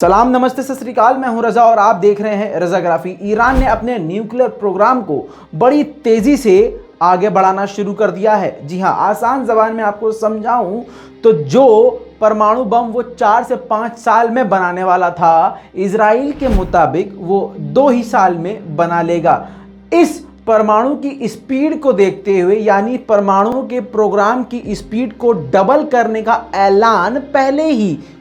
सलाम, नमस्ते, सत श्री अकाल। मैं हूं रजा और आप देख रहे हैं रजाग्राफी। ईरान ने अपने न्यूक्लियर प्रोग्राम को बड़ी तेजी से आगे बढ़ाना शुरू कर दिया है। जी हां, आसान जबान में आपको समझाऊं तो जो परमाणु बम वो 4 से 5 साल में बनाने वाला था, इजराइल के मुताबिक वो 2 ही साल में बना लेगा। इस परमाणु की स्पीड को देखते हुए, यानी परमाणु के प्रोग्राम की स्पीड को डबल करने का ऐलान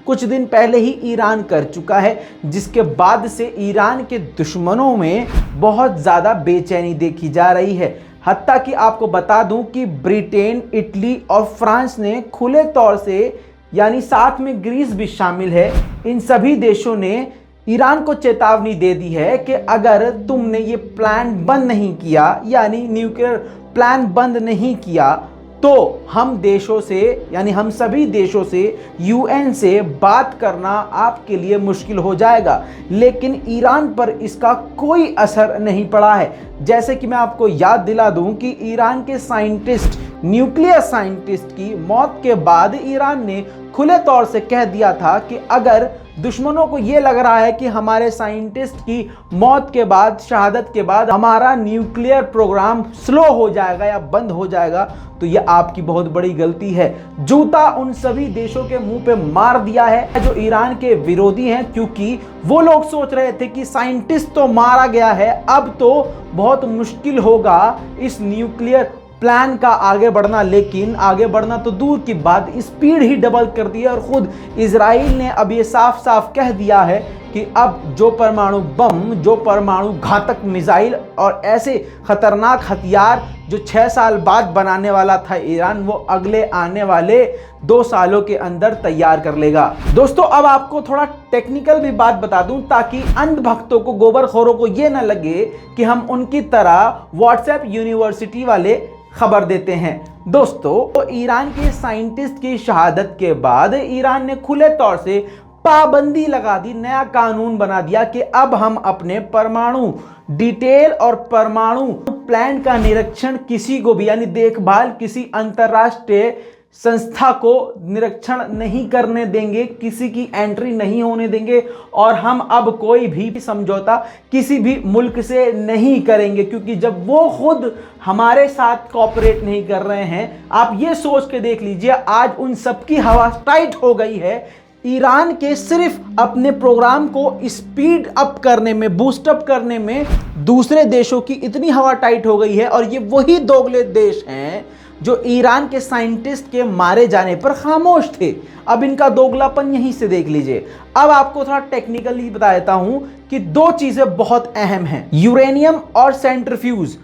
कुछ दिन पहले ही ईरान कर चुका है, जिसके बाद से ईरान के दुश्मनों में बहुत ज़्यादा बेचैनी देखी जा रही है। हत्ता कि आपको बता दूं कि ब्रिटेन, इटली और फ्रांस ने खुले तौर से, यानी साथ में ग्रीस भी शामिल है, इन सभी देशों ने ईरान को चेतावनी दे दी है कि अगर तुमने ये प्लान बंद नहीं किया, यानी न्यूक्लियर प्लान बंद नहीं किया, तो हम देशों से, यानी हम सभी देशों से, यूएन से बात करना आपके लिए मुश्किल हो जाएगा। लेकिन ईरान पर इसका कोई असर नहीं पड़ा है। जैसे कि मैं आपको याद दिला दूं कि ईरान के साइंटिस्ट, न्यूक्लियर साइंटिस्ट की मौत के बाद ईरान ने खुले तौर से कह दिया था कि अगर दुश्मनों को यह लग रहा है कि हमारे साइंटिस्ट की मौत के बाद, शहादत के बाद हमारा न्यूक्लियर प्रोग्राम स्लो हो जाएगा या बंद हो जाएगा, तो यह आपकी बहुत बड़ी गलती है। जूता उन सभी देशों के मुंह पे मार दिया है जो ईरान के विरोधी हैं, क्योंकि वो लोग सोच रहे थे कि साइंटिस्ट तो मारा गया है, अब तो बहुत मुश्किल होगा इस न्यूक्लियर प्लान का आगे बढ़ना। लेकिन आगे बढ़ना तो दूर की बात, स्पीड ही डबल कर दी है। और खुद इजराइल ने अब ये साफ साफ कह दिया है कि अब जो परमाणु बम, जो परमाणु घातक मिसाइल और ऐसे खतरनाक हथियार जो 6 साल बाद बनाने वाला था ईरान, वो अगले आने वाले 2 सालों के अंदर तैयार कर लेगा। दोस्तों, अब आपको थोड़ा टेक्निकल भी बात बता दूं, ताकि अंधभक्तों को, गोबरखोरों को ये ना लगे कि हम उनकी तरह व्हाट्सएप यूनिवर्सिटी वाले खबर देते हैं। दोस्तों, तो ईरान के साइंटिस्ट की शहादत के बाद ईरान ने खुले तौर से पाबंदी लगा दी, नया कानून बना दिया कि अब हम अपने परमाणु डिटेल और परमाणु प्लान का निरीक्षण किसी को भी, यानी देखभाल, किसी अंतरराष्ट्रीय संस्था को निरीक्षण नहीं करने देंगे, किसी की एंट्री नहीं होने देंगे, और हम अब कोई भी समझौता किसी भी मुल्क से नहीं करेंगे, क्योंकि जब वो खुद हमारे साथ कोऑपरेट नहीं कर रहे हैं। आप ये सोच के देख लीजिए, आज उन सबकी हवा टाइट हो गई है। ईरान के सिर्फ अपने प्रोग्राम को स्पीड अप करने में, बूस्ट अप करने में दूसरे देशों की इतनी हवा टाइट हो गई है, और ये वही दोगले देश हैं जो ईरान के साइंटिस्ट के मारे जाने पर खामोश थे। अब इनका दोगलापन यहीं से देख लीजिए। अब आपको थोड़ा टेक्निकली बता देता हूं कि 2 चीजें बहुत अहम हैं, यूरेनियम और सेंट्रीफ्यूज।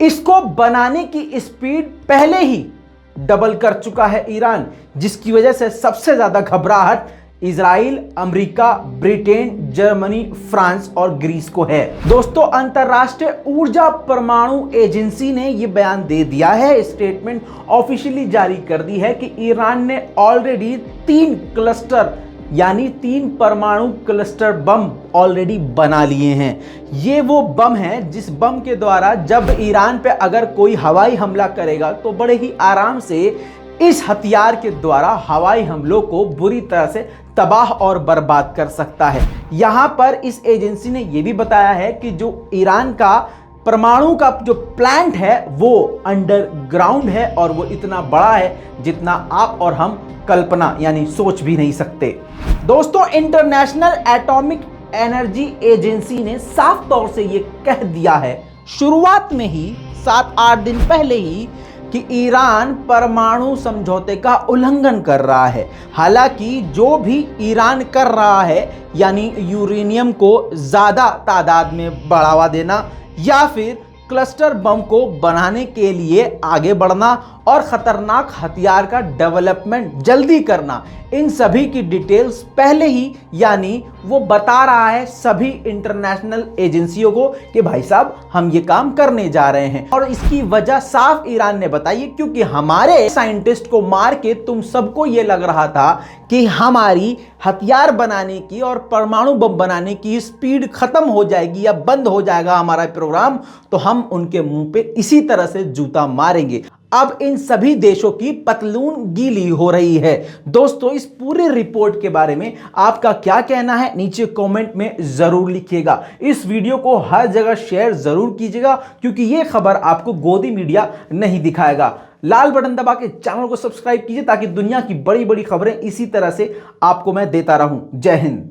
इसको बनाने की स्पीड पहले ही डबल कर चुका है ईरान, जिसकी वजह से सबसे ज्यादा घबराहट Israel, America, Britain, Germany, France और ग्रीस को है। दोस्तों, अंतरराष्ट्रीय ऊर्जा परमाणु एजेंसी ने यह बयान दे दिया है, स्टेटमेंट ऑफिशियली जारी कर दी है कि ईरान ने ऑलरेडी 3 क्लस्टर, यानी 3 परमाणु क्लस्टर बम ऑलरेडी बना लिए हैं। ये वो बम हैं जिस बम के द्वारा जब ईरान पे अगर कोई हवाई हमला करेगा तो बड़े ही आराम से इस हथियार के द्वारा हवाई हमलों को बुरी तरह से तबाह और बर्बाद कर सकता है। यहां पर इस एजेंसी ने यह भी बताया है कि जो ईरान का परमाणु का जो प्लांट है वो अंडरग्राउंड है, और वो इतना बड़ा है जितना आप और हम कल्पना, यानी सोच भी नहीं सकते। दोस्तों, इंटरनेशनल एटॉमिक एनर्जी एजेंसी ने साफ तौर से ये कह दिया है शुरुआत में ही, 7-8 दिन पहले ही, कि ईरान परमाणु समझौते का उल्लंघन कर रहा है। हालांकि जो भी ईरान कर रहा है, यानी यूरेनियम को ज़्यादा तादाद में बढ़ावा देना या फिर क्लस्टर बम को बनाने के लिए आगे बढ़ना और ख़तरनाक हथियार का डेवलपमेंट जल्दी करना, इन सभी की डिटेल्स पहले ही, यानी वो बता रहा है सभी इंटरनेशनल एजेंसियों को कि भाई साहब हम ये काम करने जा रहे हैं। और इसकी वजह साफ ईरान ने बताई, क्योंकि हमारे साइंटिस्ट को मार के तुम सबको ये लग रहा था कि हमारी हथियार बनाने की और परमाणु बम बनाने की स्पीड खत्म हो जाएगी या बंद हो जाएगा हमारा प्रोग्राम, तो हम उनके मुंह पे इसी तरह से जूता मारेंगे। अब इन सभी देशों की पतलून गीली हो रही है। दोस्तों, इस पूरे रिपोर्ट के बारे में आपका क्या कहना है नीचे कमेंट में जरूर लिखिएगा। इस वीडियो को हर जगह शेयर जरूर कीजिएगा, क्योंकि यह खबर आपको गोदी मीडिया नहीं दिखाएगा। लाल बटन दबा के चैनल को सब्सक्राइब कीजिए, ताकि दुनिया की बड़ी बड़ी खबरें इसी तरह से आपको मैं देता रहूं। जय हिंद।